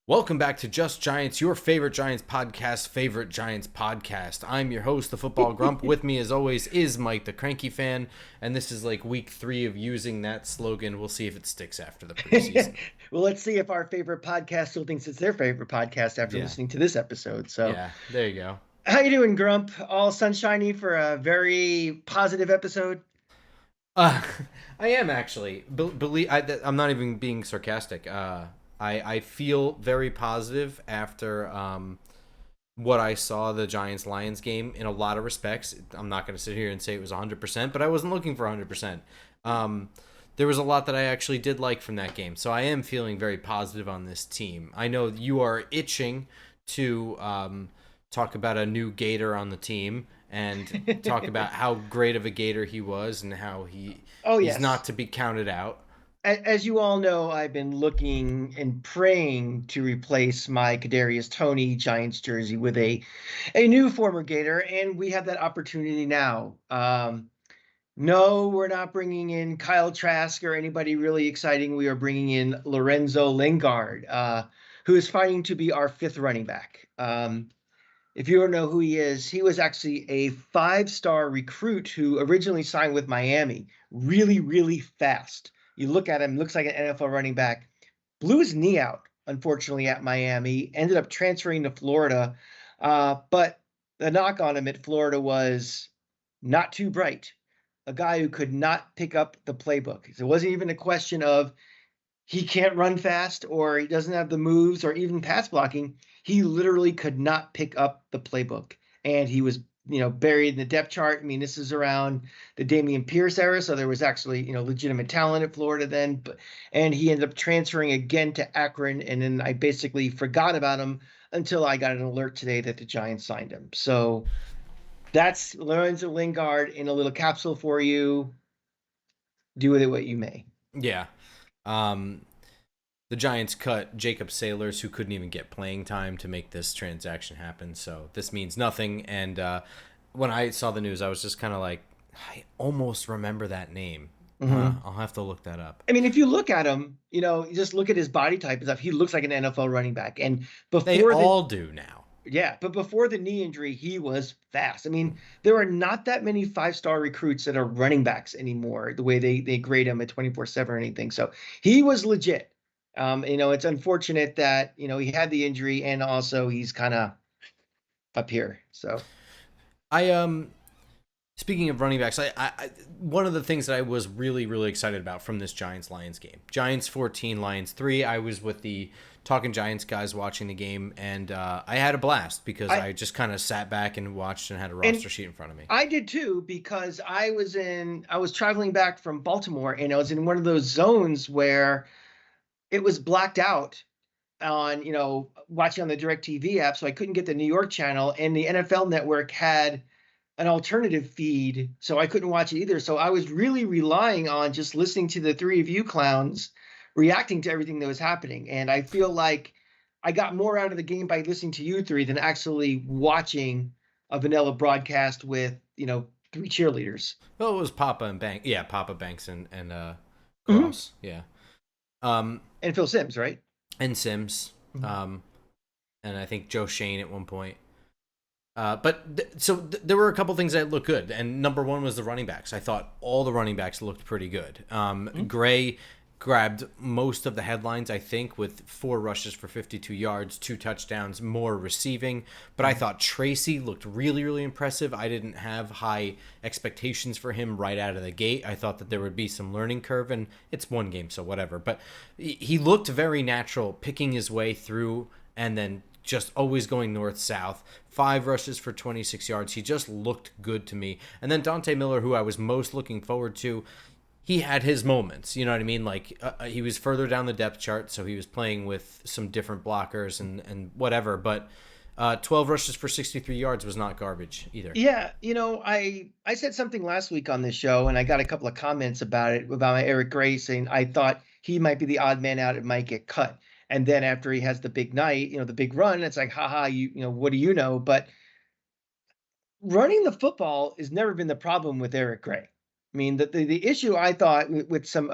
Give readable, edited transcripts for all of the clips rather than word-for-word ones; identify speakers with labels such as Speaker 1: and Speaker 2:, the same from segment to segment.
Speaker 1: Welcome back to Just Giants, your favorite Giants podcast. I'm your host, the Football Grump. With me, as always, is Mike, the Cranky fan, and this is like week 3 of using that slogan. We'll see if it sticks after the preseason.
Speaker 2: Well, let's see if our favorite podcast still thinks it's their favorite podcast after
Speaker 1: Yeah,
Speaker 2: listening to this episode. So,
Speaker 1: yeah, there you go.
Speaker 2: how you doing, Grump? All sunshiny for a very positive episode?
Speaker 1: Uh, I am actually. I'm not even being sarcastic. I feel very positive after what I saw the Giants Lions game in a lot of respects. I'm not going to sit here and say it was 100%, but I wasn't looking for 100%. There was a lot that I actually did like from that game, so I am feeling very positive on this team. I know you are itching to talk about a new Gator on the team and talk about how great of a Gator he was and how
Speaker 2: Oh,
Speaker 1: he's
Speaker 2: yes.
Speaker 1: not to be counted out.
Speaker 2: As you all know, I've been looking and praying to replace my Kadarius Toney Giants jersey with a new former Gator, and we have that opportunity now. No, we're not bringing in Kyle Trask or anybody really exciting. We are bringing in Lorenzo Lingard, who is fighting to be our fifth running back. If you don't know who he is, he was actually a five-star recruit who originally signed with Miami. Really, really fast. You look at him, looks like an NFL running back. Blew his knee out, unfortunately, at Miami. Ended up transferring to Florida. But the knock on him at Florida was not too bright. A guy who could not pick up the playbook. So it wasn't even a question of he can't run fast or he doesn't have the moves or even pass blocking. He literally could not pick up the playbook. And he was, buried in the depth chart. I mean, this is around the Dameon Pierce era. So there was actually, legitimate talent at Florida then. And he ended up transferring again to Akron. And then I basically forgot about him until I got an alert today that the Giants signed him. So that's Lorenzo Lingard in a little capsule for you. Do with it what you may.
Speaker 1: Yeah. Um, the Giants cut Jacob Sailors, who couldn't even get playing time to make this transaction happen. So this means nothing. And when I saw the news, I was just kind of like, I almost remember that name.
Speaker 2: Mm-hmm.
Speaker 1: I'll have to look that up.
Speaker 2: I mean, if you look at him, you just look at his body type and stuff. He looks like an NFL running back. And
Speaker 1: They
Speaker 2: before the
Speaker 1: all do now.
Speaker 2: yeah, but before the knee injury, he was fast. I mean, there are not that many five-star recruits that are running backs anymore. The way they grade him at 24/7 or anything. So he was legit. It's unfortunate that he had the injury and also he's kind of up here. So
Speaker 1: I Speaking of running backs, I one of the things that I was really really excited about from this Giants Lions game, Giants 14, Lions 3. I was with the Talking Giants guys watching the game, and I had a blast because
Speaker 2: I
Speaker 1: I just kind of sat back and watched and had a
Speaker 2: and
Speaker 1: roster sheet in front of me.
Speaker 2: I did too because I was traveling back from Baltimore and I was in one of those zones where it was blacked out on, watching on the DirecTV app, so I couldn't get the New York channel, and the NFL Network had an alternative feed, so I couldn't watch it either. So I was really relying on just listening to the three of you clowns reacting to everything that was happening. And I feel like I got more out of the game by listening to you three than actually watching a vanilla broadcast with, three cheerleaders.
Speaker 1: Well, it was Papa and Banks. Yeah, Papa Banks and
Speaker 2: Mm-hmm.
Speaker 1: Cross. Yeah. Um,
Speaker 2: And Phil Simms, right?
Speaker 1: and Sims.
Speaker 2: Mm-hmm.
Speaker 1: And I think Joe Shane at one point. There were a couple things that looked good, and number one was the running backs. I thought all the running backs looked pretty good. Gray grabbed most of the headlines, I think, with 4 rushes for 52 yards, 2 touchdowns, more receiving. But I thought Tracy looked really, really impressive. I didn't have high expectations for him right out of the gate. I thought that there would be some learning curve, and it's one game, so whatever. But he looked very natural, picking his way through and then just always going north south. 5 rushes for 26 yards. He just looked good to me. And then Dante Miller, who I was most looking forward to, he had his moments. You know what I mean? Like he was further down the depth chart, so he was playing with some different blockers and whatever. But 12 rushes for 63 yards was not garbage either.
Speaker 2: Yeah, I said something last week on this show, and I got a couple of comments about it about my Eric Gray saying I thought he might be the odd man out. It might get cut, and then after he has the big night, the big run, it's like, haha, what do you know? But running the football has never been the problem with Eric Gray. I mean, the issue I thought with some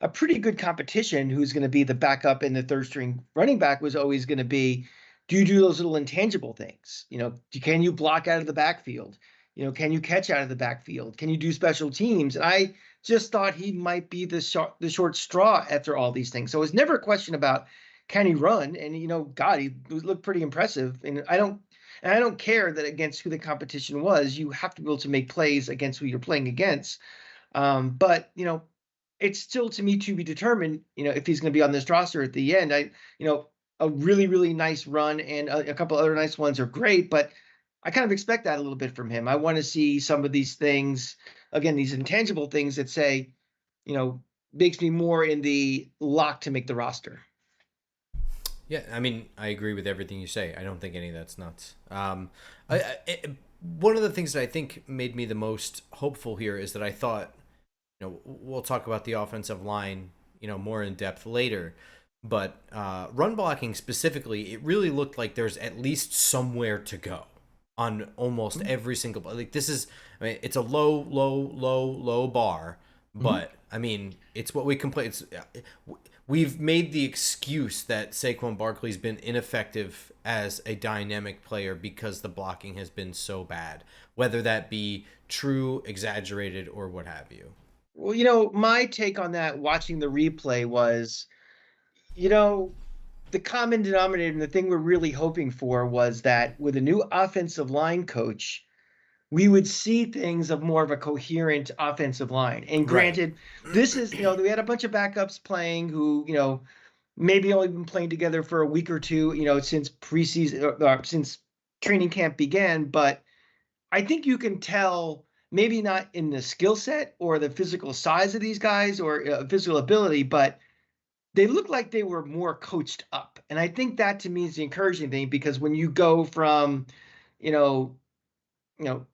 Speaker 2: a pretty good competition who's going to be the backup and the third string running back was always going to be, do you do those little intangible things? Can you block out of the backfield? Can you catch out of the backfield? Can you do special teams? And I just thought he might be the short straw after all these things. So it was never a question about can he run? And God, he looked pretty impressive. And I don't care that against who the competition was, you have to be able to make plays against who you're playing against. But it's still to me to be determined, if he's going to be on this roster at the end. A really, really nice run and a couple other nice ones are great, but I kind of expect that a little bit from him. I want to see some of these things, again, these intangible things that say, you know, makes me more in the lock to make the roster.
Speaker 1: Yeah, I mean, I agree with everything you say. I don't think any of that's nuts. One of the things that I think made me the most hopeful here is that I thought, we'll talk about the offensive line, more in depth later, but run blocking specifically, it really looked like there's at least somewhere to go on almost every single, like this is, I mean, it's a low bar, but I mean, it's what we complain. We've made the excuse that Saquon Barkley's been ineffective as a dynamic player because the blocking has been so bad, whether that be true, exaggerated, or what have you.
Speaker 2: Well, my take on that watching the replay was, the common denominator and the thing we're really hoping for was that with a new offensive line coach, we would see things of more of a coherent offensive line. And
Speaker 1: Right.
Speaker 2: granted, this is, we had a bunch of backups playing who, maybe only been playing together for a week or two, since preseason, since training camp began. But I think you can tell, maybe not in the skill set or the physical size of these guys or physical ability, but they look like they were more coached up. And I think that to me is the encouraging thing, because when you go from, you know,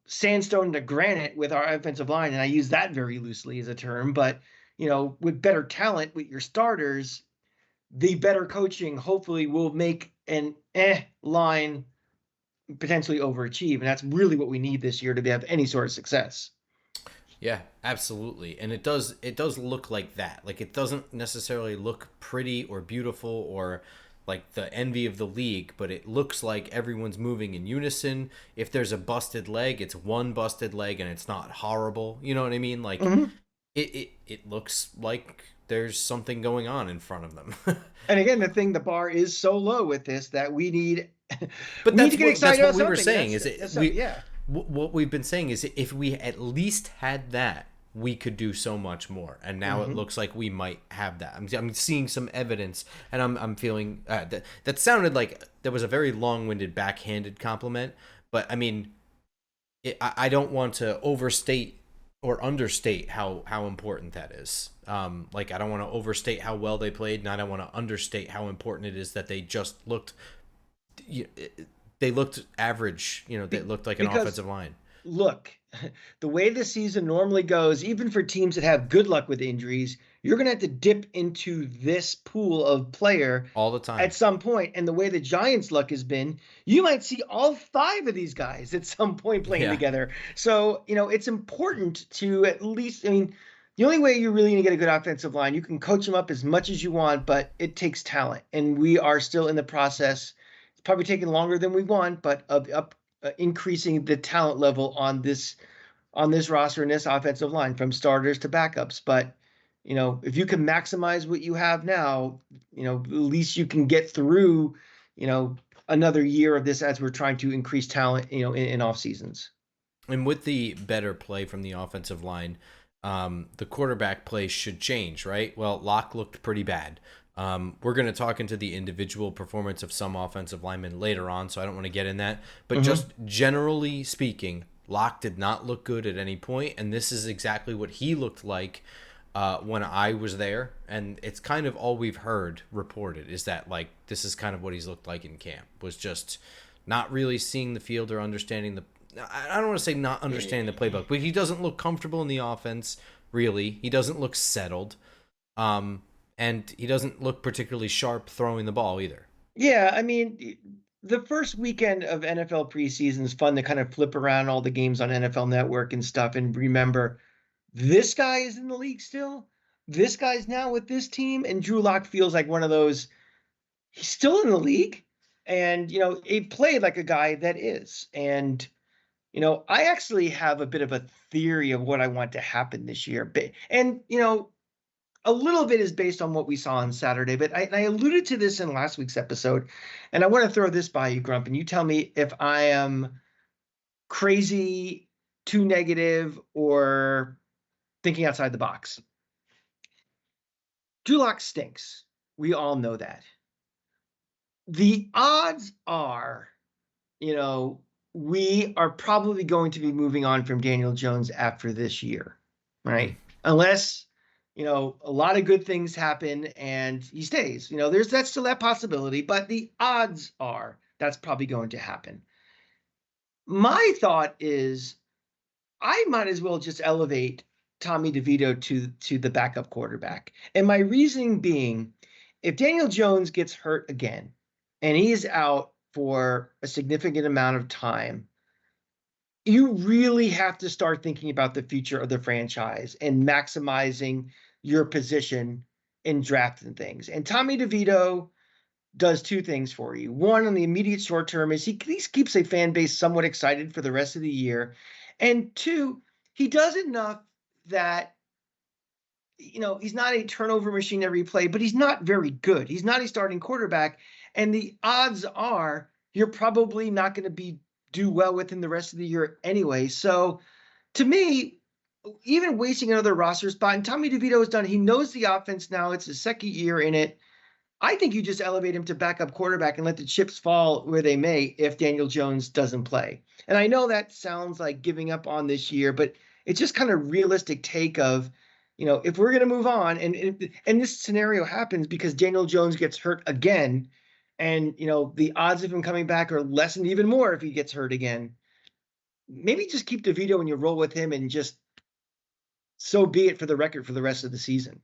Speaker 2: sandstone to granite with our offensive line, and I use that very loosely as a term, but with better talent with your starters, the better coaching hopefully will make an line potentially overachieve, and that's really what we need this year to have any sort of success.
Speaker 1: Yeah, absolutely. And it does look like that. Like it doesn't necessarily look pretty or beautiful or like the envy of the league, but it looks like everyone's moving in unison. If there's a busted leg, it's one busted leg and it's not horrible. You know what I mean? Like
Speaker 2: Mhm.
Speaker 1: it looks like there's something going on in front of them.
Speaker 2: And again, the bar is so low with this that we need
Speaker 1: But
Speaker 2: we need to
Speaker 1: that's
Speaker 2: get
Speaker 1: what
Speaker 2: excited about
Speaker 1: we were
Speaker 2: something.
Speaker 1: saying
Speaker 2: That's
Speaker 1: is it
Speaker 2: that's
Speaker 1: we
Speaker 2: yeah.
Speaker 1: what we've been saying is if we at least had that, we could do so much more. And now it
Speaker 2: Hmm.
Speaker 1: looks like we might have that. I'm seeing some evidence, and I'm feeling that sounded like that was a very long-winded, backhanded compliment. But I mean, I don't want to overstate or understate how important that is. Like I don't want to overstate how well they played, and I don't want to understate how important it is that they just looked. They looked average. They looked like an
Speaker 2: Because
Speaker 1: offensive line
Speaker 2: look, the way the season normally goes, even for teams that have good luck with injuries, you're going to have to dip into this pool of player
Speaker 1: all the time.
Speaker 2: at some point. And the way the Giants' luck has been, you might see all five of these guys at some point playing
Speaker 1: Yeah.
Speaker 2: together. So, it's important to at least, I mean, the only way you're really going to get a good offensive line, you can coach them up as much as you want, but it takes talent. And we are still in the process. It's probably taking longer than we want, but of up increasing the talent level on this roster and this offensive line from starters to backups. But if you can maximize what you have now, at least you can get through, another year of this as we're trying to increase talent, in off seasons.
Speaker 1: And with the better play from the offensive line, the quarterback play should change, right? Well, Locke looked pretty bad. We're going to talk into the individual performance of some offensive linemen later on, so I don't want to get in that. But just generally speaking, Locke did not look good at any point, and this is exactly what he looked like when I was there. And it's kind of all we've heard reported is that, like, this is kind of what he's looked like in camp, was just not really seeing the field or understanding the. I don't want to say not understanding the playbook, but he doesn't look comfortable in the offense, really. He doesn't look settled. And he doesn't look particularly sharp throwing the ball either.
Speaker 2: Yeah, I mean, the first weekend of NFL preseason is fun to kind of flip around all the games on NFL Network and stuff and remember this guy is in the league still. this guy's now with this team, and Drew Lock feels like one of those. He's still in the league, and he played like a guy that is. And I actually have a bit of a theory of what I want to happen this year, and a little bit is based on what we saw on Saturday. But I alluded to this in last week's episode, and I want to throw this by you, Grump, and you tell me if I am crazy, too negative, or thinking outside the box. Drew Lock stinks. We all know that. The odds are, we are probably going to be moving on from Daniel Jones after this year, right? Unless, a lot of good things happen and he stays. That's still that possibility, but the odds are that's probably going to happen. My thought is I might as well just elevate Tommy DeVito to the backup quarterback. And my reasoning being, if Daniel Jones gets hurt again and he is out for a significant amount of time, you really have to start thinking about the future of the franchise and maximizing your position in drafting things. And Tommy DeVito does two things for you. One, on the immediate short term, is he at least keeps a fan base somewhat excited for the rest of the year. And two, he does enough that he's not a turnover machine every play, but he's not very good. He's not a starting quarterback, and the odds are you're probably not going to do well within the rest of the year anyway. So, to me, even wasting another roster spot, and Tommy DeVito has done. He knows the offense now. It's his second year in it. I think you just elevate him to backup quarterback and let the chips fall where they may if Daniel Jones doesn't play. And I know that sounds like giving up on this year, but it's just kind of realistic take of, if we're going to move on, and this scenario happens because Daniel Jones gets hurt again, and, the odds of him coming back are lessened even more if he gets hurt again. Maybe just keep DeVito and you roll with him and just so be it for the record for the rest of the season.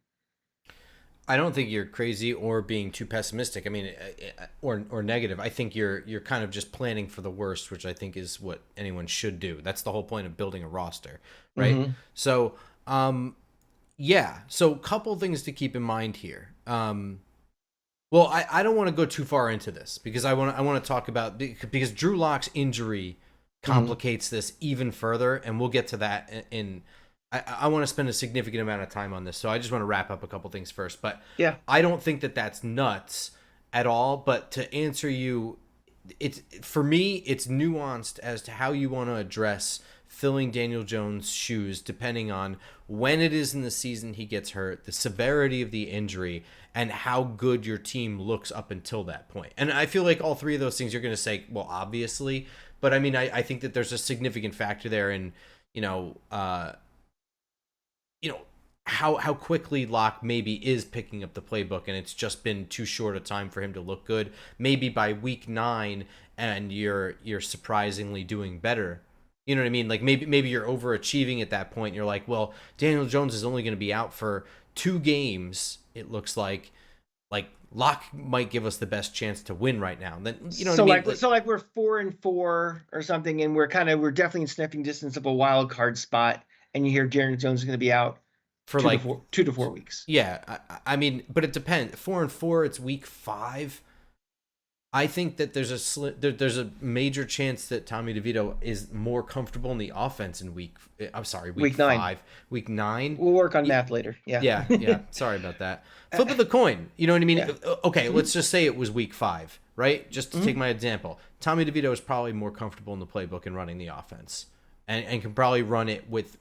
Speaker 1: I don't think you're crazy or being too pessimistic. I mean, or negative. I think you're kind of just planning for the worst, which I think is what anyone should do. That's the whole point of building a roster, right? Mm-hmm. So, yeah. So, couple things to keep in mind here. Well, I don't want to go too far into this because I want to talk about because Drew Lock's injury complicates this even further, and we'll get to that in. I want to spend a significant amount of time on this, so I just want to wrap up a couple things first. But yeah, I don't think that that's nuts at all. But to answer you, for me, it's nuanced as to how you want to address filling Daniel Jones' shoes, depending on when it is in the season he gets hurt, the severity of the injury, and how good your team looks up until that point. And I feel like all three of those things you're going to say, well, obviously, but I mean, I think that there's a significant factor there in, how quickly Lock maybe is picking up the playbook, and it's just been too short a time for him to look good. Maybe by week 9, and you're surprisingly doing better. You know what I mean? Like maybe you're overachieving at that point. You're like, well, Daniel Jones is only going to be out for 2 games. It looks like Lock might give us the best chance to win right now. Then
Speaker 2: so what I mean? So we're 4-4 or something, and we're definitely in sniffing distance of a wild card spot. And you hear Daniel Jones is going to be out for 2 to 4 weeks.
Speaker 1: Yeah, I mean, but it depends. 4-4, it's week 5. I think that there's a major chance that Tommy DeVito is more comfortable in the offense in week 5, week 9.
Speaker 2: We'll work on math later.
Speaker 1: Yeah. Sorry about that. Flip of the coin. You know what I mean? Yeah. Okay, let's just say it was week 5, right? Just to take my example, Tommy DeVito is probably more comfortable in the playbook and running the offense, and can probably run it with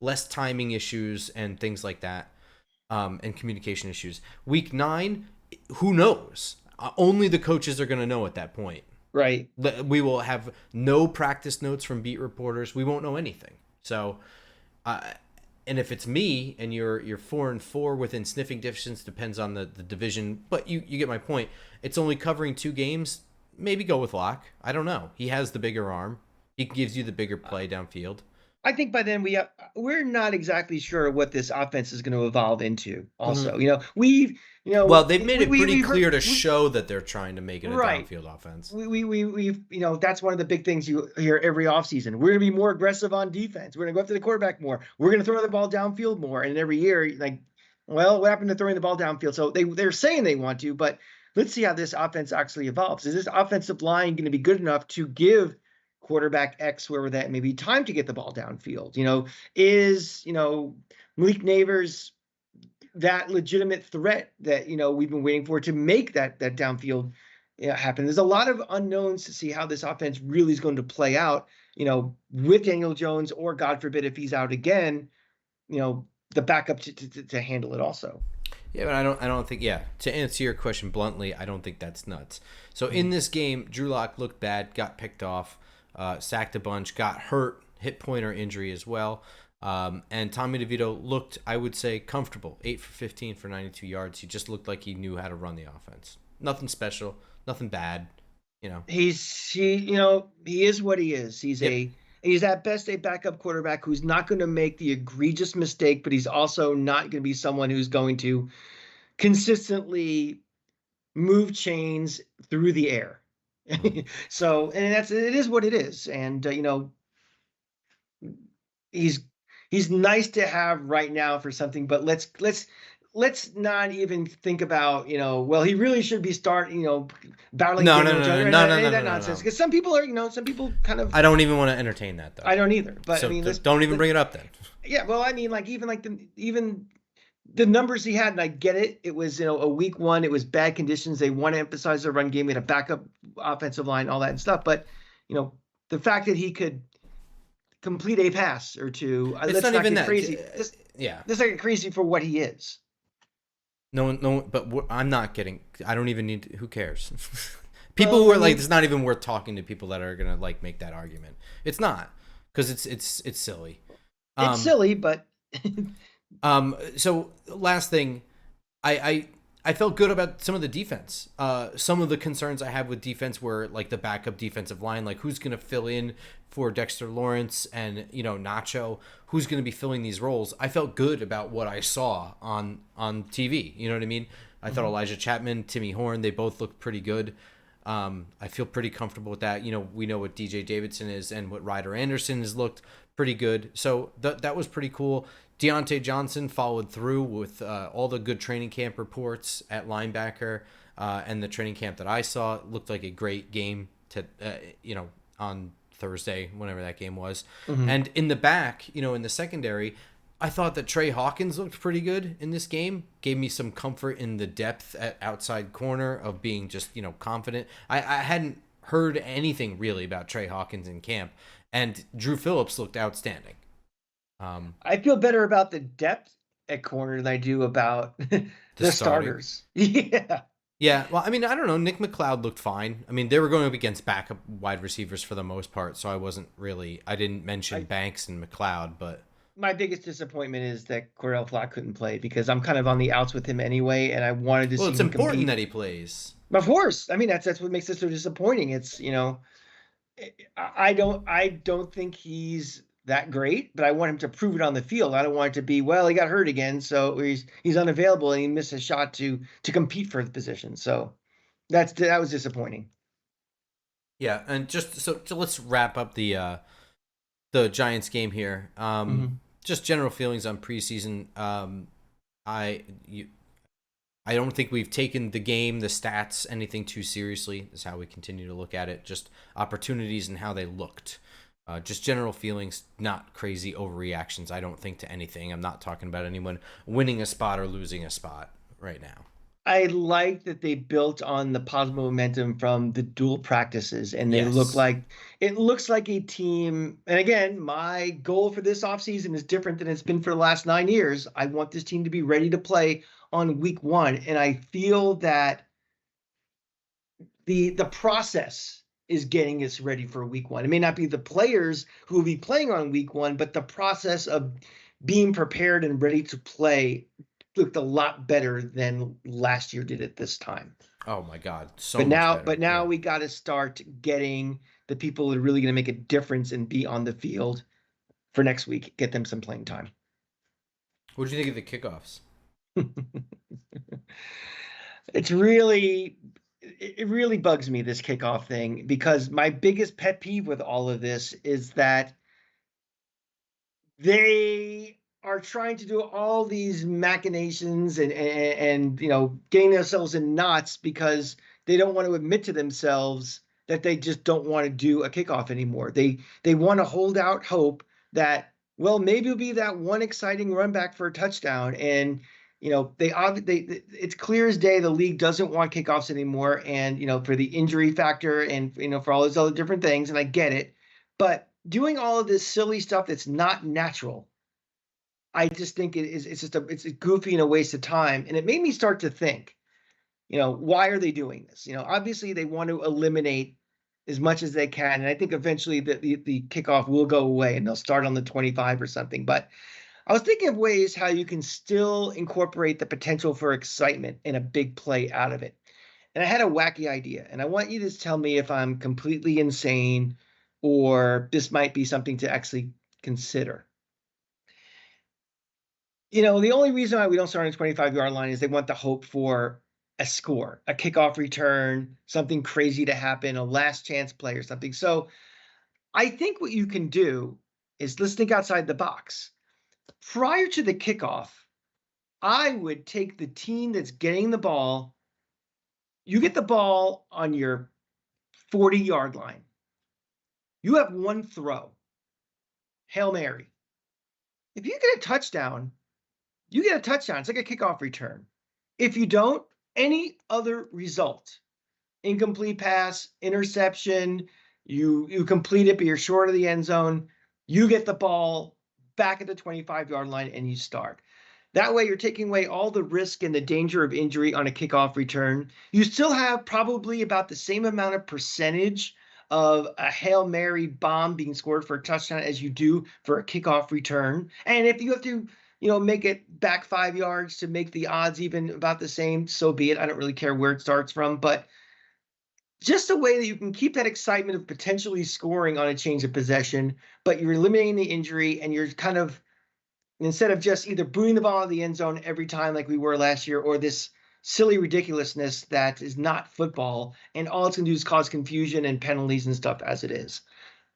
Speaker 1: less timing issues and things like that, and communication issues. Week 9, who knows? Only the coaches are going to know at that point.
Speaker 2: Right.
Speaker 1: We will have no practice notes from beat reporters. We won't know anything. So, and if it's me and you're 4-4 within sniffing distance, depends on the division. But you get my point. It's only covering 2 games. Maybe go with Lock. I don't know. He has the bigger arm. He gives you the bigger play downfield.
Speaker 2: I think by then we're not exactly sure what this offense is going to evolve into. Also, well,
Speaker 1: they've made it pretty clear to show that they're trying to make it a downfield offense.
Speaker 2: We've that's one of the big things you hear every offseason. We're going to be more aggressive on defense. We're going to go after the quarterback more. We're going to throw the ball downfield more. And every year, Well, what happened to throwing the ball downfield? So they're saying they want to, but let's see how this offense actually evolves. Is this offensive line going to be good enough to give quarterback X, wherever that may be, time to get the ball downfield? Is Malik Nabers that legitimate threat that we've been waiting for to make that downfield happen? There's a lot of unknowns to see how this offense really is going to play out. With Daniel Jones, or God forbid if he's out again, the backup to handle it also.
Speaker 1: Yeah, but I don't think. Yeah, to answer your question bluntly, I don't think that's nuts. So in this game, Drew Lock looked bad, got picked off, sacked a bunch, got hurt, hip pointer injury as well. And Tommy DeVito looked, I would say, comfortable. 8 for 15 for 92 yards. He just looked like he knew how to run the offense. Nothing special, nothing bad.
Speaker 2: He is what he is. He's at best a backup quarterback who's not going to make the egregious mistake, but he's also not going to be someone who's going to consistently move chains through the air. So, and it is what it is. And he's nice to have right now for something, but let's not even think about, well, he really should be starting, battling
Speaker 1: No,
Speaker 2: that nonsense. Because some people some people kind of.
Speaker 1: I don't even want to entertain that, though.
Speaker 2: I don't either. But
Speaker 1: so don't even bring it up then.
Speaker 2: Yeah, well, I mean, even the numbers he had, and I get it. It was a week one. It was bad conditions. They want to emphasize their run game. We had a backup offensive line, all that and stuff. But the fact that he could complete a pass or two,
Speaker 1: it's not even that
Speaker 2: crazy. Let's not get crazy for what he is.
Speaker 1: No, but I'm not getting. I don't even need. Who cares? People who are like, it's not even worth talking to people that are gonna like make that argument. It's not, because it's silly.
Speaker 2: It's silly, but.
Speaker 1: So last thing, I felt good about some of the defense. Some of the concerns I have with defense were like the backup defensive line, like who's gonna fill in for Dexter Lawrence and Nacho, who's going to be filling these roles. I felt good about what I saw on TV. You know what I mean? I thought Elijah Chapman, Timmy Horn, they both looked pretty good. I feel pretty comfortable with that. We know what DJ Davidson is and what Ryder Anderson has looked pretty good. So that was pretty cool. Deontay Johnson followed through with all the good training camp reports at linebacker, and the training camp that I saw looked like a great game to on Thursday, whenever that game was. And in the back, in the secondary, I thought that Trey Hawkins looked pretty good in this game. Gave me some comfort in the depth at outside corner of being just, confident. I hadn't heard anything really about Trey Hawkins in camp, and Drew Phillips looked outstanding.
Speaker 2: I feel better about the depth at corner than I do about the starters. Yeah.
Speaker 1: Yeah, well, I mean, I don't know. Nick McLeod looked fine. I mean, they were going up against backup wide receivers for the most part, so I didn't mention Banks and McLeod, but
Speaker 2: my biggest disappointment is that Cordell Flott couldn't play, because I'm kind of on the outs with him anyway, and I wanted to see him compete.
Speaker 1: Well, it's important that he plays.
Speaker 2: Of course. I mean, that's what makes it so disappointing. It's, I don't think he's that great, but I want him to prove it on the field. I don't want it to be, well, he got hurt again, so he's unavailable and he missed a shot to compete for the position. So that was disappointing. Yeah,
Speaker 1: and just so let's wrap up the Giants game here. Just general feelings on preseason. I don't think we've taken the game, the stats, anything too seriously. Is how we continue to look at it. Just opportunities and how they looked. Just general feelings, not crazy overreactions, I don't think, to anything. I'm not talking about anyone winning a spot or losing a spot right now.
Speaker 2: I like that they built on the positive momentum from the dual practices, and they looks like a team. And again, my goal for this offseason is different than it's been for the last 9 years. I want this team to be ready to play on week one. And I feel that the process is getting us ready for week one. It may not be the players who will be playing on week one, but the process of being prepared and ready to play looked a lot better than last year did at this time.
Speaker 1: Oh my God.
Speaker 2: But now we got to start getting the people that are really going to make a difference and be on the field for next week, get them some playing time.
Speaker 1: What did you think of the kickoffs?
Speaker 2: It really bugs me, this kickoff thing, because my biggest pet peeve with all of this is that they are trying to do all these machinations and getting themselves in knots because they don't want to admit to themselves that they just don't want to do a kickoff anymore. They want to hold out hope that, well, maybe it'll be that one exciting run back for a touchdown. And it's clear as day the league doesn't want kickoffs anymore, and for the injury factor and for all those other different things, and I get it, but doing all of this silly stuff that's not natural, I just think it's goofy and a waste of time. And it made me start to think, why are they doing this? Obviously they want to eliminate as much as they can. And I think eventually the kickoff will go away and they'll start on the 25 or something. But I was thinking of ways how you can still incorporate the potential for excitement and a big play out of it. And I had a wacky idea, and I want you to tell me if I'm completely insane or this might be something to actually consider. The only reason why we don't start on the 25-yard line is they want the hope for a score, a kickoff return, something crazy to happen, a last chance play or something. So I think what you can do is, let's think outside the box. Prior to the kickoff, I would take the team that's getting the ball. You get the ball on your 40-yard line. You have one throw, Hail Mary. If you get a touchdown, you get a touchdown. It's like a kickoff return. If you don't, any other result, incomplete pass, interception, you complete it, but you're short of the end zone, you get the ball back at the 25-yard line and you start. That way you're taking away all the risk and the danger of injury on a kickoff return. You still have probably about the same amount of percentage of a Hail Mary bomb being scored for a touchdown as you do for a kickoff return. And if you have to, make it back 5 yards to make the odds even about the same, so be it. I don't really care where it starts from, but just a way that you can keep that excitement of potentially scoring on a change of possession, but you're eliminating the injury and you're kind of, instead of just either booting the ball out of the end zone every time like we were last year, or this silly ridiculousness that is not football, and all it's going to do is cause confusion and penalties and stuff as it is.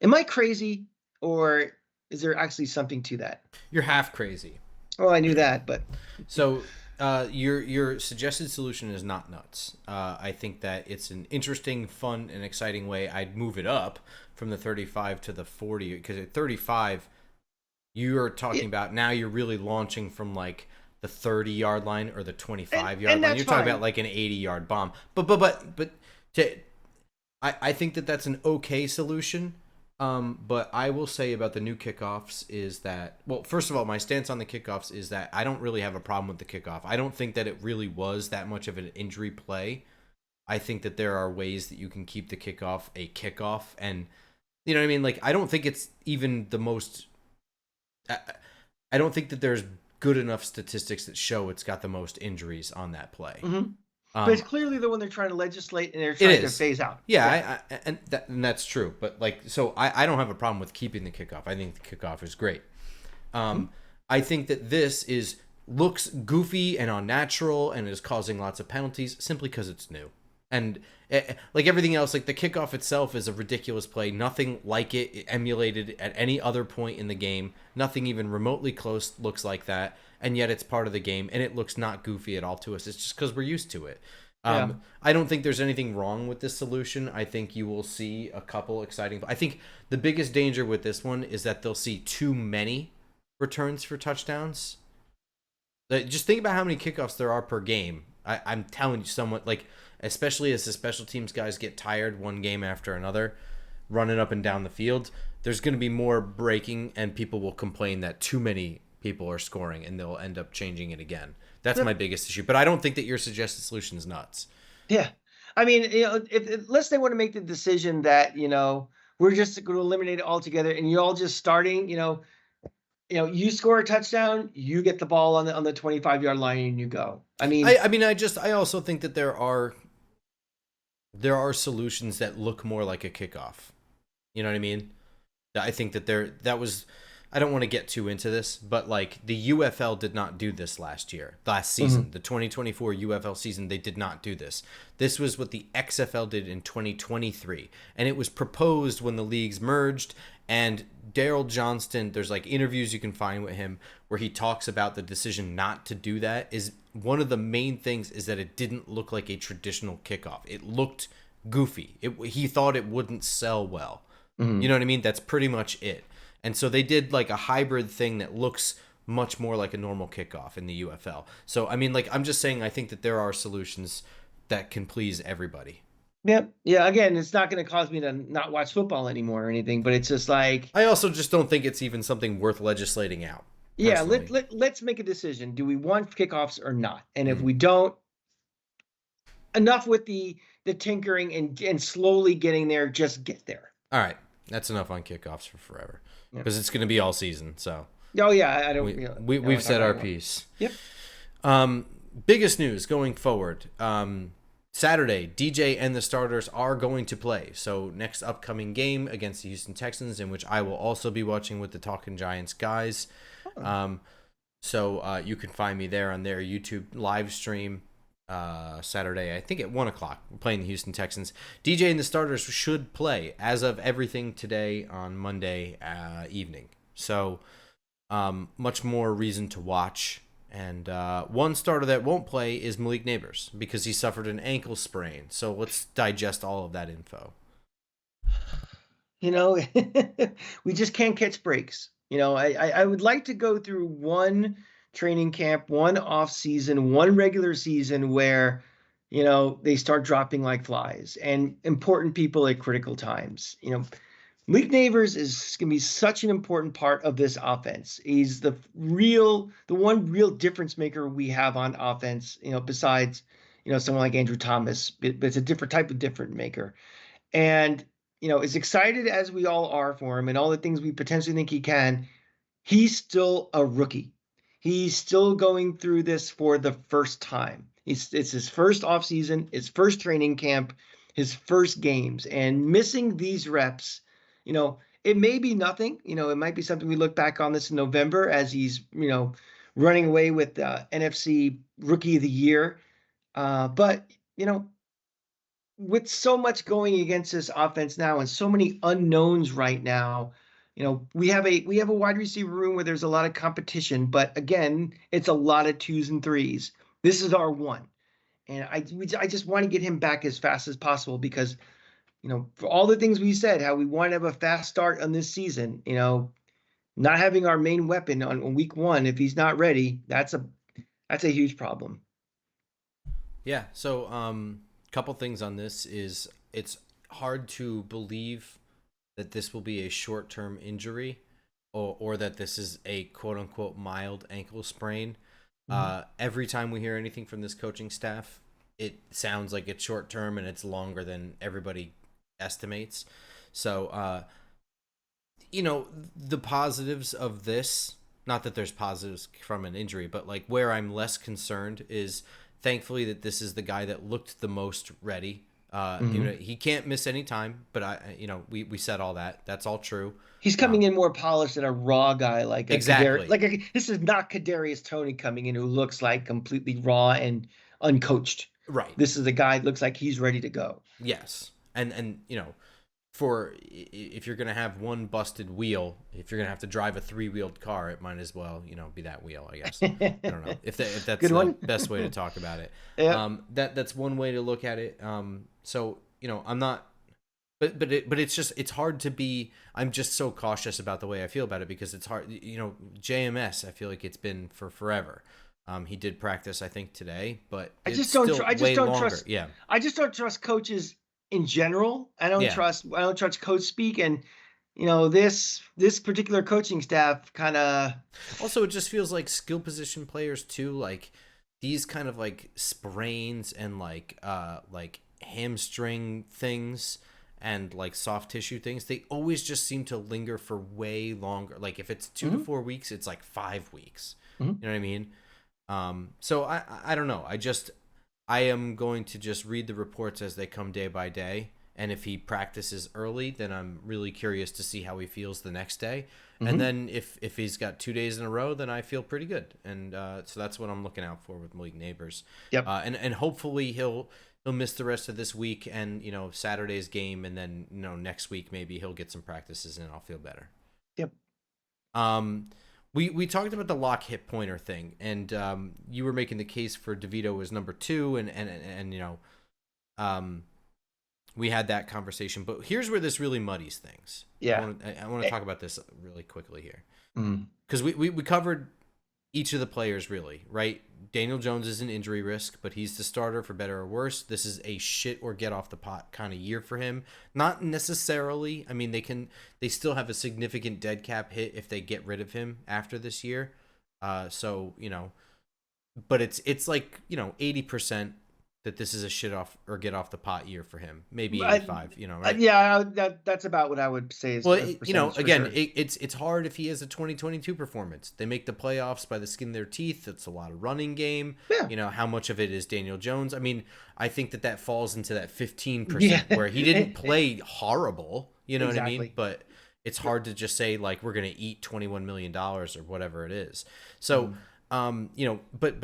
Speaker 2: Am I crazy, or is there actually something to that?
Speaker 1: You're half crazy.
Speaker 2: Oh, I knew that, but
Speaker 1: so your suggested solution is not nuts. I think that it's an interesting, fun, and exciting way. I'd move it up from the 35 to the 40, because at 35, you are talking about, now you're really launching from like the 30-yard line or the 25-yard line. You're talking about like an 80-yard bomb. But I think that that's an okay solution. But I will say about the new kickoffs is that, well, first of all, my stance on the kickoffs is that I don't really have a problem with the kickoff. I don't think that it really was that much of an injury play. I think that there are ways that you can keep the kickoff a kickoff, and you know what I mean? Like, I don't think it's even the most, I don't think that there's good enough statistics that show it's got the most injuries on that play.
Speaker 2: Mm-hmm. But it's clearly the one they're trying to legislate and they're trying to phase out.
Speaker 1: Yeah, and that's true. But like, so I don't have a problem with keeping the kickoff. I think the kickoff is great. I think that this looks goofy and unnatural and is causing lots of penalties simply because it's new. And like everything else, like the kickoff itself is a ridiculous play. Nothing like it emulated at any other point in the game. Nothing even remotely close looks like that. And yet it's part of the game, and it looks not goofy at all to us. It's just because we're used to it. I don't think there's anything wrong with this solution. I think you will see a couple exciting. I think the biggest danger with this one is that they'll see too many returns for touchdowns. Just think about how many kickoffs there are per game. I'm telling you, somewhat, like, especially as the special teams guys get tired one game after another, running up and down the field, there's going to be more breaking, and people will complain that too many people are scoring, and they'll end up changing it again. That's my biggest issue. But I don't think that your suggested solution is nuts.
Speaker 2: Yeah. I mean, unless they want to make the decision that, we're just going to eliminate it altogether, and you're all just starting, you score a touchdown, you get the ball on the 25-yard line and you go.
Speaker 1: I also think that there are solutions that look more like a kickoff. You know what I mean? I think that I don't want to get too into this, but like the UFL did not do this last season, the 2024 UFL season. They did not do this. This was what the XFL did in 2023, and it was proposed when the leagues merged. And Daryl Johnston, there's like interviews you can find with him where he talks about the decision not to do that. Is one of the main things is that it didn't look like a traditional kickoff. It looked goofy. He thought it wouldn't sell well. You know what I mean? That's pretty much it. And so they did like a hybrid thing that looks much more like a normal kickoff in the UFL. So, I mean, like, I'm just saying, I think that there are solutions that can please everybody.
Speaker 2: Yep. Yeah. Again, it's not going to cause me to not watch football anymore or anything, but it's just like,
Speaker 1: I also just don't think it's even something worth legislating out.
Speaker 2: yeah,
Speaker 1: Personally.
Speaker 2: let's make a decision. Do we want kickoffs or not? And if we don't, enough with the tinkering and slowly getting there, just get there.
Speaker 1: All right. That's enough on kickoffs for forever
Speaker 2: Yeah.
Speaker 1: because it's going to be all season. So,
Speaker 2: Oh yeah, I don't.
Speaker 1: we've said our piece.
Speaker 2: Yep.
Speaker 1: Biggest news going forward. Saturday, DJ and the starters are going to play. So next upcoming game against the Houston Texans, in which I will also be watching with the Talking Giants guys. So you can find me there on their YouTube live stream Saturday, I think at 1:00. We're playing the Houston Texans. DJ and the starters should play as of everything today on Monday evening. So much more reason to watch. And one starter that won't play is Malik Nabers because he suffered an ankle sprain. So let's digest all of that info.
Speaker 2: You know, we just can't catch breaks. You know, I would like to go through one training camp, one off season, one regular season where, you know, they start dropping like flies and important people at critical times. You know, Malik Nabers is going to be such an important part of this offense. He's the one real difference maker we have on offense, you know, besides, you know, someone like Andrew Thomas, but it's a different type of different maker. And, you know, as excited as we all are for him and all the things we potentially think he can, he's still a rookie. He's still going through this for the first time. It's his first offseason, his first training camp, his first games, and missing these reps, you know, it may be nothing. You know, it might be something we look back on this in November as he's, you know, running away with NFC Rookie of the Year. But, you know, with so much going against this offense now and so many unknowns right now, you know, we have a wide receiver room where there's a lot of competition, but again, it's a lot of 2s and 3s. This is our one. And I just want to get him back as fast as possible because, you know, for all the things we said, how we want to have a fast start on this season, you know, not having our main weapon on week 1, if he's not ready, that's a huge problem.
Speaker 1: Yeah. So, couple things on this is it's hard to believe that this will be a short-term injury or that this is a quote-unquote mild ankle sprain. Every time we hear anything from this coaching staff, it sounds like it's short-term and it's longer than everybody estimates. So, you know, the positives of this, not that there's positives from an injury, but like where I'm less concerned is thankfully that this is the guy that looked the most ready. You know, he can't miss any time, but we said all that. That's all true.
Speaker 2: He's coming in more polished than a raw guy like
Speaker 1: exactly.
Speaker 2: This is not Kadarius Toney coming in who looks like completely raw and uncoached.
Speaker 1: Right.
Speaker 2: This is a guy that looks like he's ready to go.
Speaker 1: Yes. And you know, for if you're going to have one busted wheel, if you're going to have to drive a 3-wheeled car, it might as well, you know, be that wheel, I guess. I don't know if that's the best way to talk about it.
Speaker 2: Yeah.
Speaker 1: That's one way to look at it. So, you know, I'm not, but it's hard to be, I'm just so cautious about the way I feel about it because it's hard, you know, JMS, I feel like it's been for forever. He did practice, I think, today, but I just don't trust. Yeah.
Speaker 2: I just don't trust coaches in general. I don't trust coach speak, and you know, this particular coaching staff kind of
Speaker 1: also, it just feels like skill position players too, like these kind of like sprains and like hamstring things and like soft tissue things, they always just seem to linger for way longer. Like if it's 2 to 4 weeks, it's like 5 weeks. You know what I mean? So I don't know. I am going to just read the reports as they come day by day And if he practices early, then I'm really curious to see how he feels the next day. And
Speaker 2: Mm-hmm.
Speaker 1: then if he's got 2 days in a row, then I feel pretty good. And so that's what I'm looking out for with Malik Nabers.
Speaker 2: Yep.
Speaker 1: And hopefully he'll miss the rest of this week and Saturday's game, and then next week maybe he'll get some practices and I'll feel better.
Speaker 2: Yep.
Speaker 1: We talked about the lock hit pointer thing, and you were making the case for DeVito as number 2, and we had that conversation. But here's where this really muddies things.
Speaker 2: Yeah.
Speaker 1: I want to talk about this really quickly here,
Speaker 2: Mm.
Speaker 1: because we covered each of the players really, right? Daniel Jones is an injury risk, but he's the starter for better or worse. This is a shit or get off the pot kind of year for him. Not necessarily. I mean, they still have a significant dead cap hit if they get rid of him after this year. So, but it's like, 80% that this is a shit off or get off the pot year for him. Maybe 85, right?
Speaker 2: Yeah, that's about what I would say is
Speaker 1: Well,
Speaker 2: again,
Speaker 1: sure. It's hard if he has a 2022 performance. They make the playoffs by the skin of their teeth. It's a lot of running game.
Speaker 2: Yeah.
Speaker 1: How much of it is Daniel Jones? I mean, I think that falls into that 15% where he didn't play horrible. You know what I mean?
Speaker 2: Exactly.
Speaker 1: But it's hard to just say, like, we're going to eat $21 million or whatever it is. So, but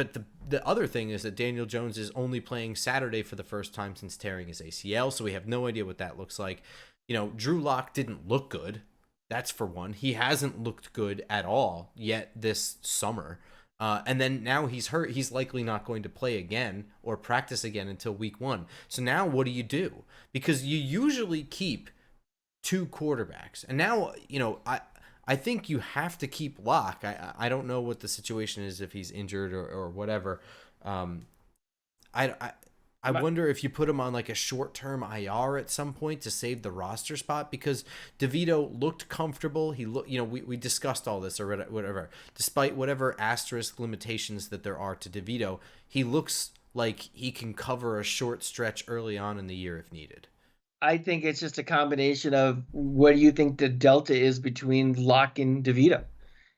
Speaker 1: the other thing is that Daniel Jones is only playing Saturday for the first time since tearing his ACL, so we have no idea what that looks like. Drew Lock didn't look good. That's for one. He hasn't looked good at all yet this summer. And then now he's hurt. He's likely not going to play again or practice again until week 1. So now what do? Because you usually keep 2 quarterbacks. And now, I think you have to keep Lock. I don't know what the situation is if he's injured or whatever. I wonder if you put him on like a short-term IR at some point to save the roster spot, because DeVito looked comfortable. He looked, we discussed all this or whatever. Despite whatever asterisk limitations that there are to DeVito, he looks like he can cover a short stretch early on in the year if needed.
Speaker 2: I think it's just a combination of what do you think the delta is between Locke and DeVito.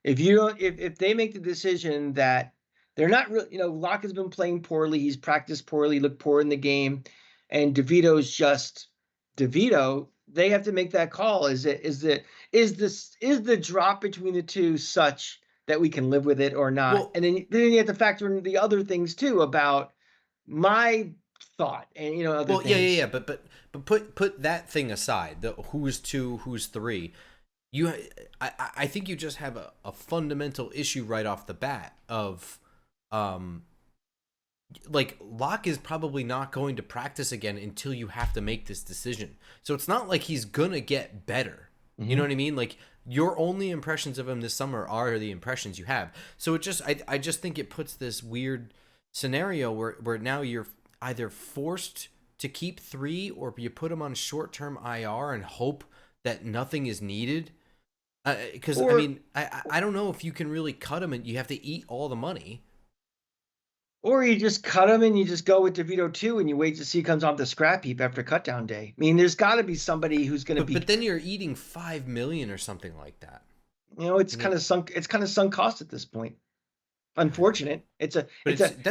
Speaker 2: If they make the decision that they're not really, Locke has been playing poorly, he's practiced poorly, looked poor in the game, and DeVito's just DeVito, they have to make that call. Is the drop between the two such that we can live with it or not?
Speaker 1: Well,
Speaker 2: and then you have to factor in the other things too about my thought and other
Speaker 1: well,
Speaker 2: things.
Speaker 1: yeah. But put that thing aside. The who's 2, who's 3. I think you just have a fundamental issue right off the bat of, like, Locke is probably not going to practice again until you have to make this decision. So it's not like he's gonna get better.
Speaker 2: Mm-hmm.
Speaker 1: You know what I mean? Like, your only impressions of him this summer are the impressions you have. So I just think it puts this weird scenario where now you're either forced to keep 3 or you put him on short-term IR and hope that nothing is needed. Because, I mean, I don't know if you can really cut him and you have to eat all the money.
Speaker 2: Or you just cut him and you just go with DeVito too, and you wait to see who comes off the scrap heap after cutdown day. I mean, there's got to be somebody who's going to be.
Speaker 1: But then you're eating $5 million or something like that.
Speaker 2: It's kind of sunk. It's kind of sunk cost at this point. Unfortunate.
Speaker 1: That's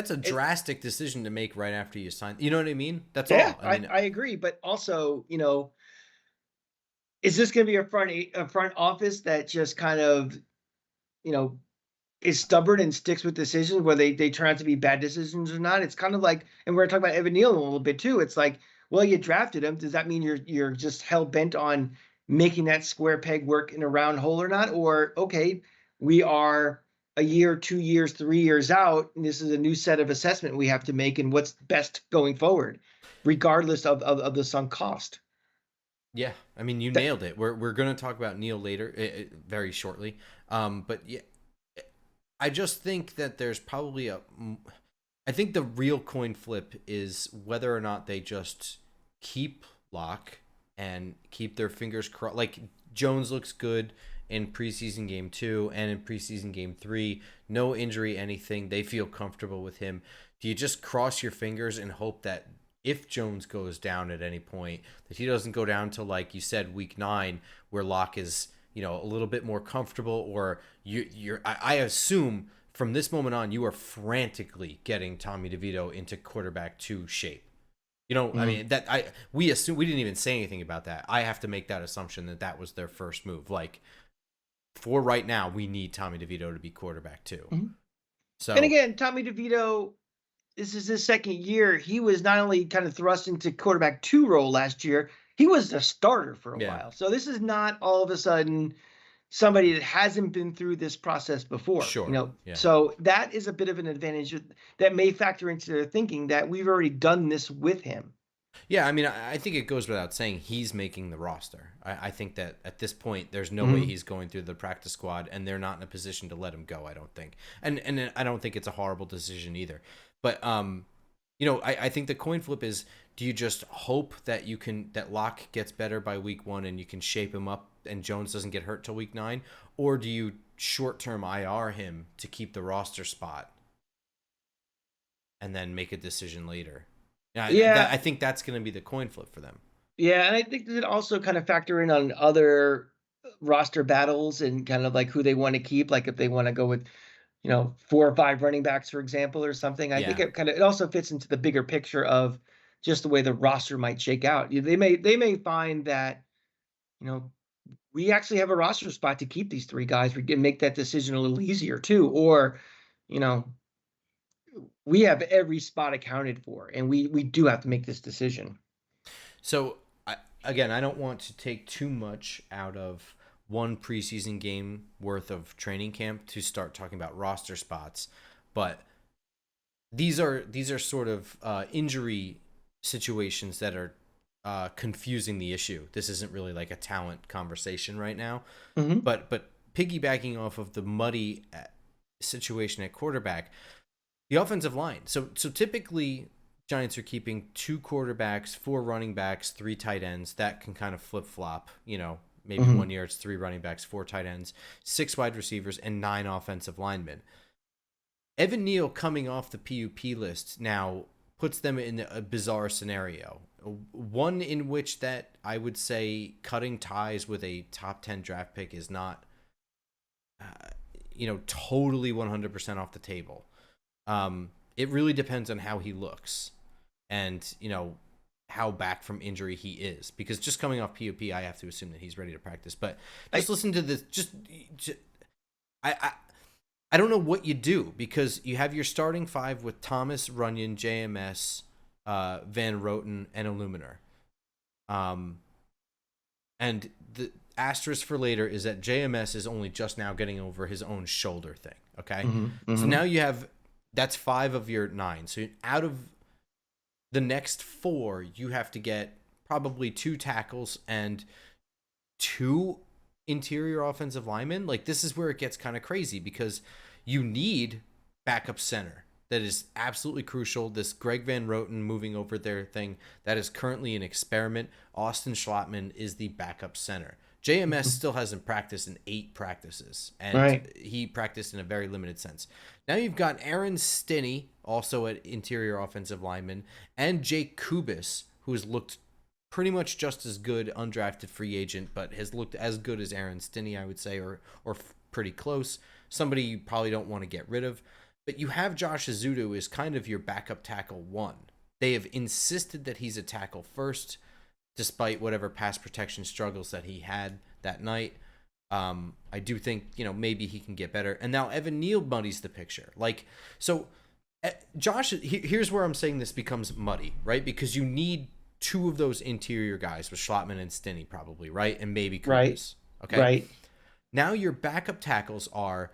Speaker 1: a drastic decision to make right after you sign. You know what I mean? That's all.
Speaker 2: I mean, I agree, but also, is this going to be a front office that just kind of, is stubborn and sticks with decisions where they turn out to be bad decisions or not? It's kind of like, and we're going to talk about Evan Neal a little bit too. It's like, well, you drafted him. Does that mean you're just hell bent on making that square peg work in a round hole or not? Or, okay, we are a year, 2 years, 3 years out, and this is a new set of assessment we have to make and what's best going forward, regardless of the sunk cost.
Speaker 1: Yeah, I mean, you nailed it. We're going to talk about Neal later, very shortly. But yeah, I just think that there's probably I think the real coin flip is whether or not they just keep Locke and keep their fingers crossed. Like, Jones looks good in preseason game 2 and in preseason game 3. No injury, anything. They feel comfortable with him. Do you just cross your fingers and hope that if Jones goes down at any point, that he doesn't go down to, like you said, week 9, where Locke is, a little bit more comfortable, or I assume from this moment on, you are frantically getting Tommy DeVito into quarterback 2 shape. I mean, we assume, we didn't even say anything about that. I have to make that assumption that that was their first move. Like, for right now, we need Tommy DeVito to be quarterback too.
Speaker 2: Mm-hmm.
Speaker 1: So,
Speaker 2: and again, Tommy DeVito, this is his second year. He was not only kind of thrust into quarterback 2 role last year, he was the starter for a while. So this is not all of a sudden somebody that hasn't been through this process before.
Speaker 1: sure. Yeah.
Speaker 2: So that is a bit of an advantage that may factor into their thinking that we've already done this with him.
Speaker 1: Yeah, I mean, I think it goes without saying he's making the roster. I think that at this point, there's no way he's going through the practice squad, and they're not in a position to let him go, I don't think. And I don't think it's a horrible decision either. But, I think the coin flip is, do you just hope that that Locke gets better by week 1 and you can shape him up and Jones doesn't get hurt till week 9? Or do you short-term IR him to keep the roster spot and then make a decision later? Yeah, I think that's going to be the coin flip for them.
Speaker 2: Yeah, and I think that also kind of factor in on other roster battles and kind of like who they want to keep. Like if they want to go with, 4 or 5 running backs, for example, or something. I think it also fits into the bigger picture of just the way the roster might shake out. They may find that, we actually have a roster spot to keep these 3 guys. We can make that decision a little easier too, or, we have every spot accounted for, and we do have to make this decision.
Speaker 1: So, I don't want to take too much out of one preseason game worth of training camp to start talking about roster spots, but these are sort of injury situations that are confusing the issue. This isn't really like a talent conversation right now, but piggybacking off of the muddy situation at quarterback, the offensive line. So typically, Giants are keeping 2 quarterbacks, 4 running backs, 3 tight ends. That can kind of flip flop. Maybe 1 year it's 3 running backs, 4 tight ends, 6 wide receivers, and 9 offensive linemen. Evan Neal coming off the PUP list now puts them in a bizarre scenario. One in which that I would say cutting ties with a top 10 draft pick is not, totally 100% off the table. It really depends on how he looks and, how back from injury he is. Because just coming off PUP, I have to assume that he's ready to practice. But just listen to this. I don't know what you do, because you have your starting 5 with Thomas, Runyon, JMS, Van Roten, and Illuminar. And the asterisk for later is that JMS is only just now getting over his own shoulder thing. Okay. So now you have, that's 5 of your 9. So out of the next 4, you have to get probably 2 tackles and 2 interior offensive linemen. Like, this is where it gets kind of crazy, because you need backup center. That is absolutely crucial. This Greg Van Roten moving over their thing, that is currently an experiment. Austin Schlottman is the backup center. JMS still hasn't practiced in 8 practices, and he practiced in a very limited sense. Now you've got Aaron Stinney, also at interior offensive lineman, and Jake Kubis, who has looked pretty much just as good, undrafted free agent, but has looked as good as Aaron Stinney, I would say, or pretty close. Somebody you probably don't want to get rid of. But you have Josh Azudu as kind of your backup tackle 1. They have insisted that he's a tackle first, despite whatever pass protection struggles that he had that night. I do think, maybe he can get better. And now Evan Neal muddies the picture. Josh, here's where I'm saying this becomes muddy, right? Because you need 2 of those interior guys with Schlottman and Stinney probably, right? And maybe Kubis.
Speaker 2: Right.
Speaker 1: Okay.
Speaker 2: Right.
Speaker 1: Now your backup tackles are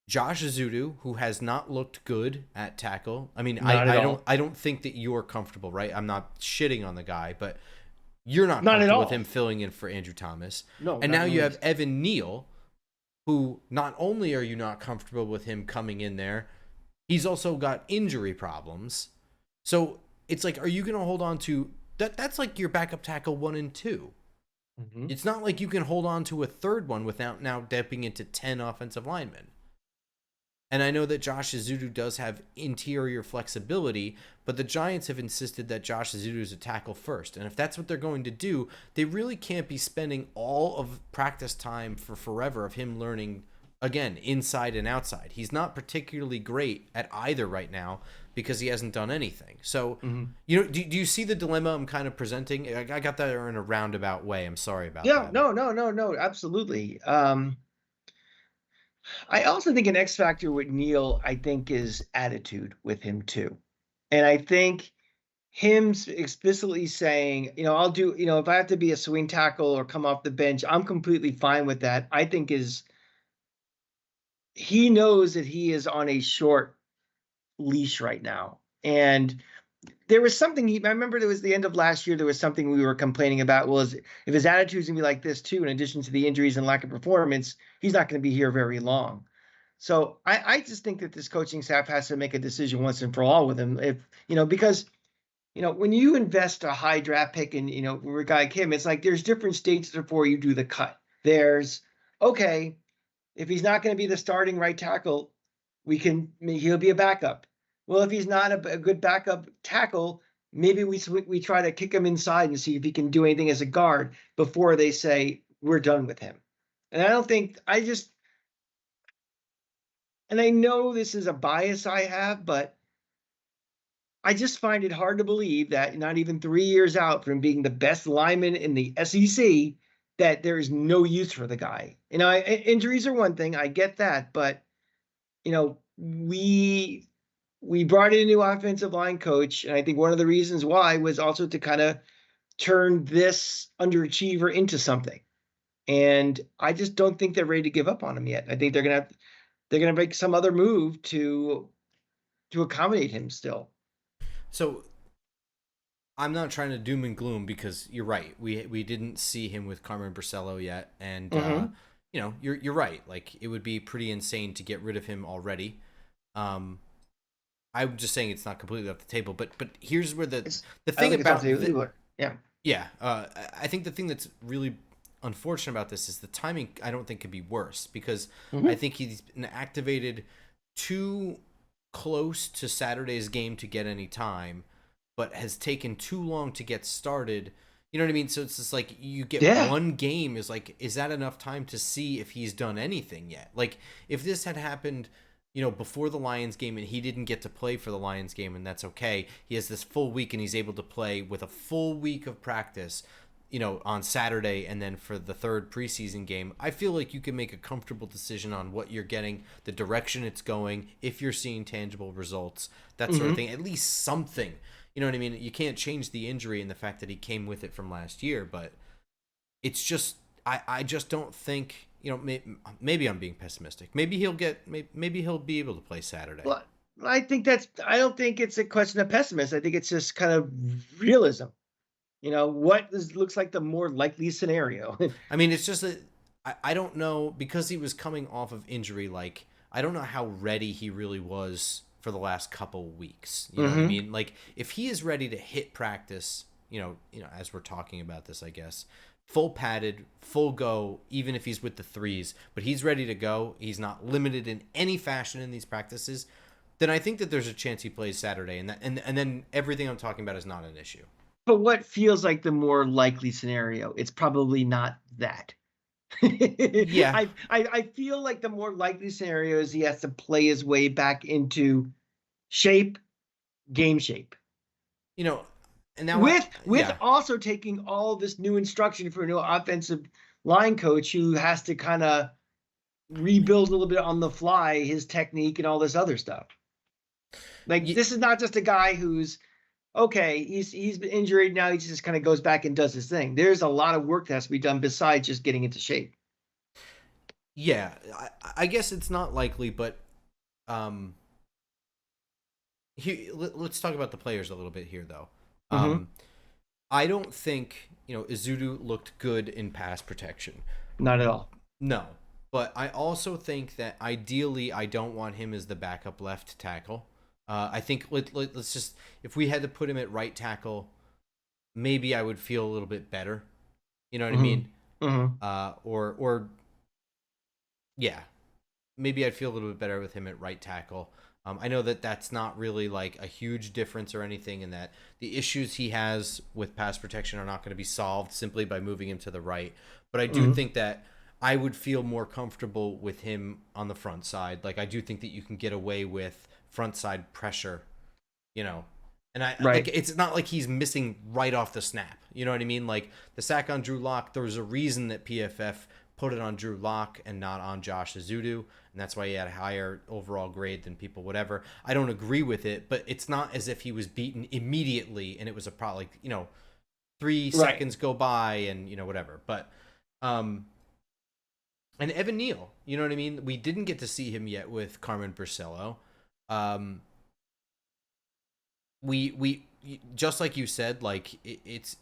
Speaker 1: Josh Azudu, who has not looked good at tackle. I mean, I don't think that you're comfortable, right? I'm not shitting on the guy, but you're not comfortable with him filling in for Andrew Thomas.
Speaker 2: No.
Speaker 1: And now you have Evan Neal, who not only are you not comfortable with him coming in there, he's also got injury problems. So it's like, are you going to hold on to that? That's like your backup tackle 1 and 2. It's not like you can hold on to a third one without now dipping into 10 offensive linemen. And I know that Josh Azudu does have interior flexibility, but the Giants have insisted that Josh Azudu is a tackle first. And if that's what they're going to do, they really can't be spending all of practice time for forever of him learning again, inside and outside. He's not particularly great at either right now because he hasn't done anything. So, do you see the dilemma I'm kind of presenting? I got that in a roundabout way. I'm sorry about
Speaker 2: Yeah,
Speaker 1: that.
Speaker 2: no, absolutely. I also think an X factor with Neal, I think, is attitude with him too. And I think him explicitly saying, I'll do, if I have to be a swing tackle or come off the bench, I'm completely fine with that. I think he knows that he is on a short leash right now. And there was something I remember there was the end of last year, there was something we were complaining about was if his attitude's gonna be like this too, in addition to the injuries and lack of performance, he's not going to be here very long. So I just think that this coaching staff has to make a decision once and for all with him. If because when you invest a high draft pick in for a guy like him, it's like there's different stages before you do the cut. There's okay, if he's not going to be the starting right tackle, he'll be a backup. Well, if he's not a good backup tackle, maybe we try to kick him inside and see if he can do anything as a guard before they say we're done with him. And I don't think and I know this is a bias I have, but I just find it hard to believe that not even 3 years out from being the best lineman in the SEC, that there is no use for the guy. Injuries are one thing, I get that, but we brought in a new offensive line coach, and I think one of the reasons why was also to kind of turn this underachiever into something. And I just don't think they're ready to give up on him yet. I think they're gonna make some other move to accommodate him still.
Speaker 1: So I'm not trying to doom and gloom because you're right. We didn't see him with Carmen Bracello yet, and you're right. Like it would be pretty insane to get rid of him already. I'm just saying it's not completely off the table. But here's where the thing about I think the thing that's really unfortunate about this is the timing. I don't think could be worse because I think he's been activated too close to Saturday's game to get any time, but has taken too long to get started. You know what I mean? So it's just like you get one game is that enough time to see if he's done anything yet? Like if this had happened, before the Lions game and he didn't get to play for the Lions game, and that's okay. He has this full week and he's able to play with a full week of practice, on Saturday and then for the third preseason game. I feel like you can make a comfortable decision on what you're getting, the direction it's going, if you're seeing tangible results, that sort of thing. At least something. You know what I mean? You can't change the injury and the fact that he came with it from last year, but it's just I just don't think, maybe I'm being pessimistic. Maybe he'll be able to play Saturday.
Speaker 2: Well, I don't think it's a question of pessimism. I think it's just kind of realism. Looks like the more likely scenario.
Speaker 1: I mean, it's just that I don't know, because he was coming off of injury. Like, I don't know how ready he really was for the last couple weeks. You know what I mean? Like, if he is ready to hit practice, as we're talking about this, I guess, full padded, full go, even if he's with the threes, but he's ready to go, he's not limited in any fashion in these practices, then I think that there's a chance he plays Saturday, and then everything I'm talking about is not an issue.
Speaker 2: But what feels like the more likely scenario? It's probably not that.
Speaker 1: Yeah.
Speaker 2: I feel like the more likely scenario is he has to play his way back into game shape.
Speaker 1: And now
Speaker 2: with also taking all this new instruction for a new offensive line coach who has to kind of rebuild a little bit on the fly his technique and all this other stuff. Like this is not just a guy who's okay, he's been injured now, he just kind of goes back and does his thing. There's a lot of work that has to be done besides just getting into shape.
Speaker 1: Yeah, I guess it's not likely, but let's talk about the players a little bit here, though. I don't think Ezeudu looked good in pass protection.
Speaker 2: Not at all.
Speaker 1: No, but I also think that ideally I don't want him as the backup left tackle. I think let's just, if we had to put him at right tackle, maybe I would feel a little bit better. You know what I mean? Or yeah, maybe I'd feel a little bit better with him at right tackle. I know that that's not really like a huge difference or anything, and that the issues he has with pass protection are not going to be solved simply by moving him to the right. But I do think that I would feel more comfortable with him on the front side. Like I do think that you can get away with front side pressure, you know. And I like
Speaker 2: Right.
Speaker 1: it's not like he's missing right off the snap. You know what I mean? Like the sack on Drew Lock, there was a reason that PFF put it on Drew Lock and not on Josh Azudu, and that's why he had a higher overall grade than people whatever. I don't agree with it, but it's not as if he was beaten immediately and it was a probably, 3
Speaker 2: Right.
Speaker 1: seconds go by and whatever. But and Evan Neal, you know what I mean? We didn't get to see him yet with Carmen Bursello. Um, we just like you said, like it's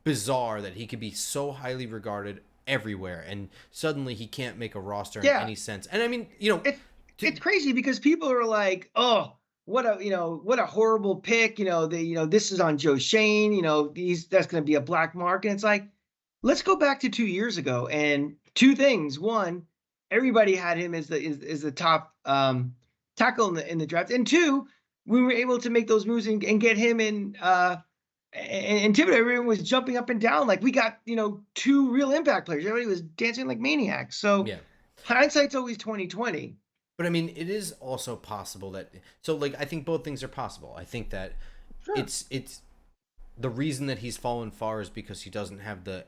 Speaker 1: bizarre that he could be so highly regarded everywhere, and suddenly he can't make a roster in
Speaker 2: Yeah.
Speaker 1: any sense. And I mean,
Speaker 2: It
Speaker 1: to,
Speaker 2: it's crazy because people are like, "Oh, what a horrible pick." This is on Joe Shane. That's going to be a black mark. And it's like, let's go back to 2 years ago and two things. One, everybody had him as the top tackle in the draft, and two, we were able to make those moves and get him in. And Thibodeau, everyone was jumping up and down like we got two real impact players. Everybody was dancing like maniacs. So
Speaker 1: yeah.
Speaker 2: hindsight's always 2020.
Speaker 1: But I mean, it is also possible that like I think both things are possible. I think that
Speaker 2: Sure.
Speaker 1: it's the reason that he's fallen far is because he doesn't have the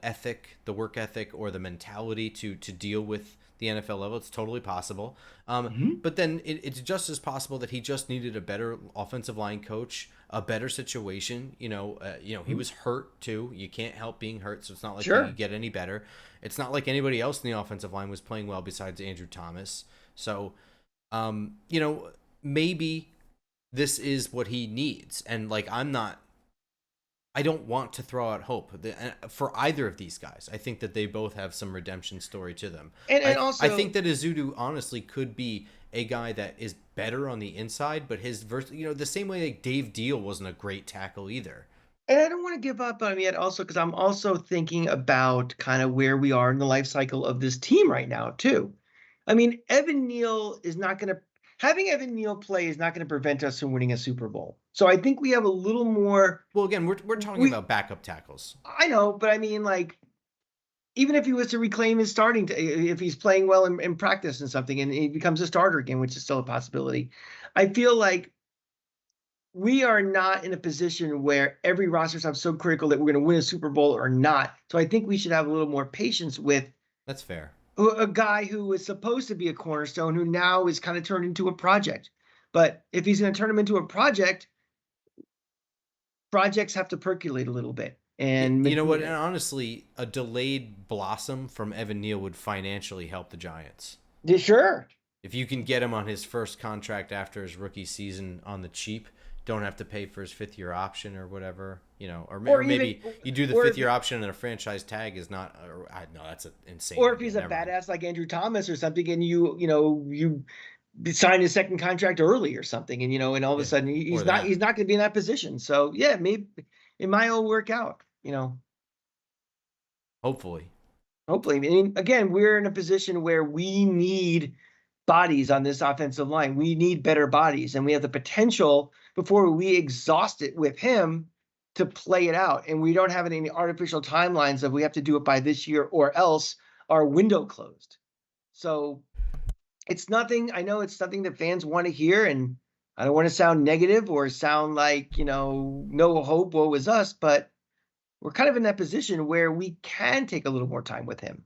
Speaker 1: work ethic, or the mentality to deal with the NFL level. It's totally possible.
Speaker 2: Mhm.
Speaker 1: But then it's just as possible that he just needed a better offensive line coach, a better situation. He was hurt too. You can't help being hurt, so it's not like he
Speaker 2: Sure.
Speaker 1: could get any better. It's not like anybody else in the offensive line was playing well besides Andrew Thomas. So, maybe this is what he needs. And like, I don't want to throw out hope for either of these guys. I think that they both have some redemption story to them.
Speaker 2: And
Speaker 1: I think
Speaker 2: also,
Speaker 1: that Azudu honestly could be a guy that is better on the inside, but his the same way like Dave Deal wasn't a great tackle either.
Speaker 2: and I don't want to give up on him yet, also because I'm also thinking about kind of where we are in the life cycle of this team right now, too. I mean, having Evan Neal play is not going to prevent us from winning a Super Bowl. So I think we have a little more.
Speaker 1: Well, again, we're talking
Speaker 2: We
Speaker 1: about backup tackles.
Speaker 2: I know, but I mean, like, even if he was to reclaim his starting, if he's playing well in practice and something, and he becomes a starter again, which is still a possibility, I feel like we are not in a position where every roster is so critical that we're going to win a Super Bowl or not. So I think we should have a little more patience with
Speaker 1: That's fair.
Speaker 2: a guy who was supposed to be a cornerstone who now is kind of turned into a project. But if he's going to turn him into a project, projects have to percolate a little bit. And
Speaker 1: You know what? And honestly, a delayed blossom from Evan Neal would financially help the Giants.
Speaker 2: sure.
Speaker 1: If you can get him on his first contract after his rookie season on the cheap, don't have to pay for his 5th-year option or whatever, or maybe you do the
Speaker 2: or
Speaker 1: 5th-year option and a franchise tag is not. No, that's insane.
Speaker 2: or if he's a
Speaker 1: Never mind.
Speaker 2: badass like Andrew Thomas or something, and you sign his second contract early or something, and all of a
Speaker 1: Yeah,
Speaker 2: sudden
Speaker 1: or
Speaker 2: he's not
Speaker 1: that.
Speaker 2: going to be in that position. So yeah, maybe it might all work out.
Speaker 1: Hopefully,
Speaker 2: Hopefully. I mean, again, we're in a position where we need bodies on this offensive line. We need better bodies, and we have the potential before we exhaust it with him to play it out. And we don't have any artificial timelines of we have to do it by this year or else our window closed. So it's nothing. I know it's something that fans want to hear, and I don't want to sound negative or sound like, no hope, woe is us, but we're kind of in that position where we can take a little more time with him.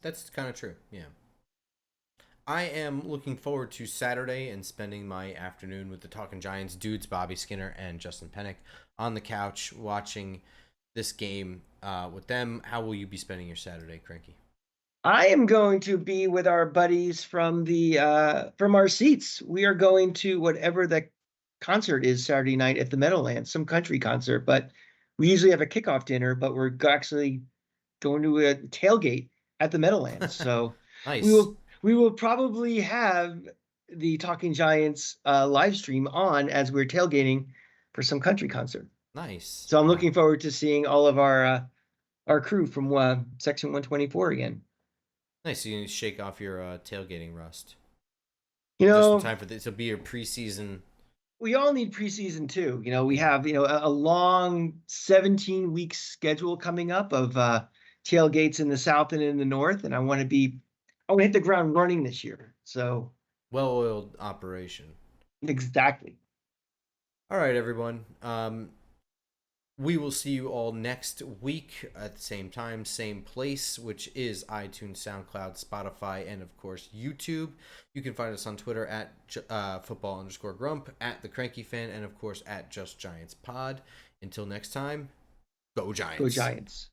Speaker 1: that's kind of true. Yeah. I am looking forward to Saturday and spending my afternoon with the Talking Giants dudes, Bobby Skinner and Justin Pennick, on the couch watching this game with them. How will you be spending your Saturday, Cranky?
Speaker 2: I am going to be with our buddies from our seats. We are going to whatever the concert is Saturday night at the Meadowlands, some country concert, but we usually have a kickoff dinner, but we're actually going to a tailgate at the Meadowlands. So we
Speaker 1: Nice.
Speaker 2: will we will probably have the Talking Giants live stream on as we're tailgating for some country concert.
Speaker 1: Nice.
Speaker 2: So I'm looking forward to seeing all of our crew from Section 124 again.
Speaker 1: Nice. You can shake off your tailgating rust.
Speaker 2: You
Speaker 1: Just in
Speaker 2: know,
Speaker 1: time for this. It'll be your preseason.
Speaker 2: we all need preseason too. We have a long 17-week schedule coming up of tailgates in the South and in the North, and I want to hit the ground running this year. So
Speaker 1: Well-oiled operation.
Speaker 2: exactly.
Speaker 1: All right, everyone. We will see you all next week at the same time, same place, which is iTunes, SoundCloud, Spotify, and of course YouTube. You can find us on Twitter at football_grump, at the Cranky Fan, and of course at Just Giants Pod. Until next time, go Giants.
Speaker 2: Go Giants.